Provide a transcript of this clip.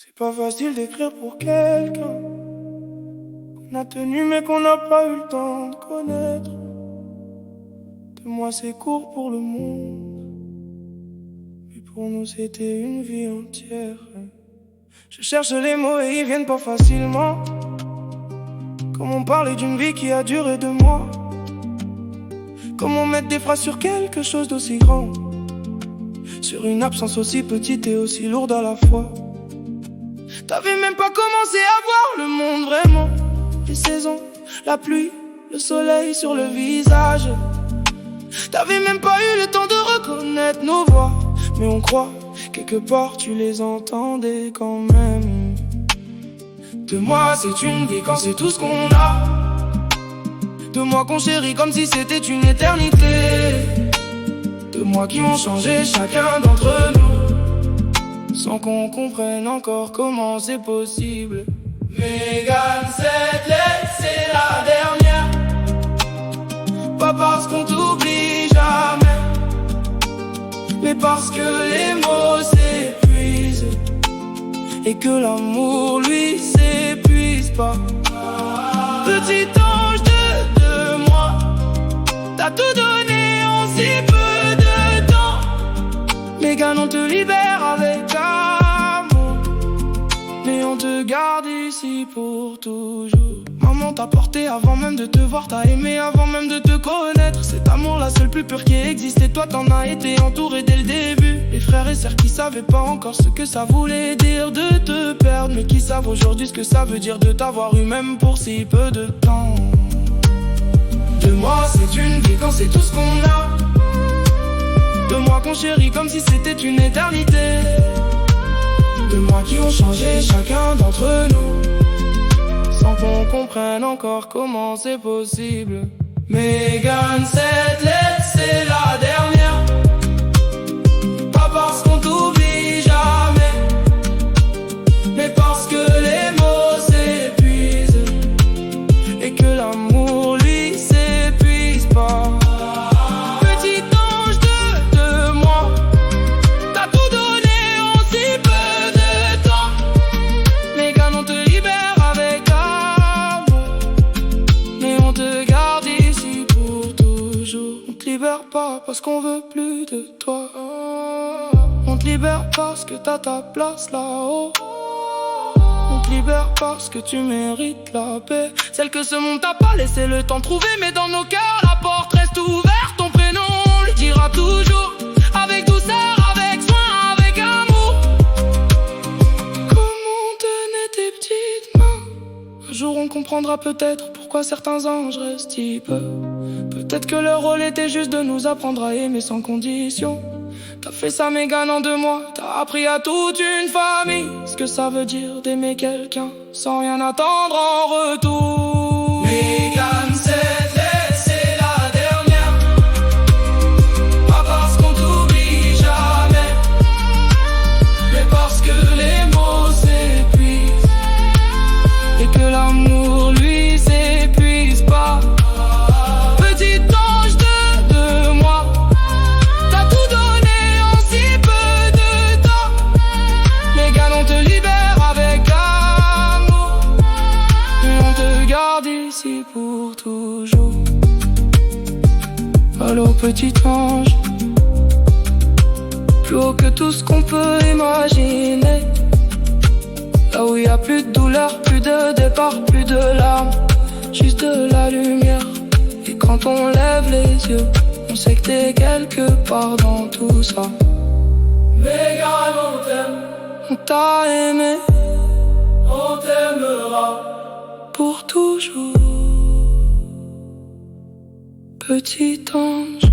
C'est pas facile d'écrire pour quelqu'un qu'on a tenu mais qu'on n'a pas eu le temps de connaître. 2 mois c'est court pour le monde, mais pour nous c'était une vie entière. Je cherche les mots et ils viennent pas facilement. Comment parler d'une vie qui a duré 2 mois? Comment mettre des phrases sur quelque chose d'aussi grand, sur une absence aussi petite et aussi lourde à la fois? T'avais même pas commencé à voir le monde vraiment. Les saisons, la pluie, le soleil sur le visage. T'avais même pas eu le temps de reconnaître nos voix, mais on croit, quelque part tu les entendais quand même. 2 mois c'est une vie quand c'est tout ce qu'on a. 2 mois qu'on chérit comme si c'était une éternité. 2 mois qui ont changé chacun d'entre nous, sans qu'on comprenne encore comment c'est possible. Mégane, cette lettre c'est la dernière. Pas parce qu'on t'oublie jamais, mais parce que les mots s'épuisent et que l'amour lui s'épuise pas. Petit ange de 2 mois, t'as tout donné en si peu de temps. Mégane, on te libère avec amour, mais on te garde ici pour toujours. Maman t'a porté avant même de te voir, t'as aimé avant même de te connaître. Cet amour la seule plus pure qui existe, et toi t'en as été entouré dès le début. Les frères et sœurs qui savaient pas encore ce que ça voulait dire de te perdre, mais qui savent aujourd'hui ce que ça veut dire de t'avoir eu même pour si peu de temps. 2 mois c'est une vie quand c'est tout ce qu'on a. 2 mois qu'on chérit comme si c'était une éternité. 2 mois qui ont changé chacun d'entre nous, sans qu'on comprenne encore comment c'est possible. Mégane, cette lettre c'est la dernière. Pas parce qu'on t'oublie jamais, mais parce que les mots s'épuisent et que l'amour lui s'épuise pas. Petit ange de 2 mois, t'as tout donné en si peu de temps. Mégane, on te libère avec amour, mais on te garde ici pour toujours. On te libère pas parce qu'on veut plus de toi. On te libère parce que t'as ta place là-haut. On te libère parce que tu mérites la paix, celle que ce monde t'a pas laissé le temps de trouver. Mais dans nos cœurs la porte reste ouverte. Ton prénom on le dira toujours, avec douceur, avec soin, avec amour. Comme on tenait tes petites mains. Un jour on comprendra peut-être pourquoi certains anges restent si peu. Peut-être que leur rôle était juste de nous apprendre à aimer sans condition. T'as fait ça Mégane en 2 mois, t'as appris à toute une famille ce que ça veut dire d'aimer quelqu'un sans rien attendre en retour. Mégane, cette lettre c'est la dernière. Pas parce qu'on t'oublie jamais, mais parce que les mots s'épuisent et que l'amour lui s'épuise pas. Petit ange de 2 mois, t'as tout donné en si peu de temps. Mégane, on te libère avec amour, et on te garde ici pour toujours. Allô petit ange, plus haut que tout ce qu'on peut imaginer. Là où y a plus de douleur, plus de départ, plus de larmes, juste de la lumière. Et quand on lève les yeux, on sait que t'es quelque part dans tout ça. Mégane, on t'aime, on t'a aimé, on t'aimera pour toujours. Petit ange.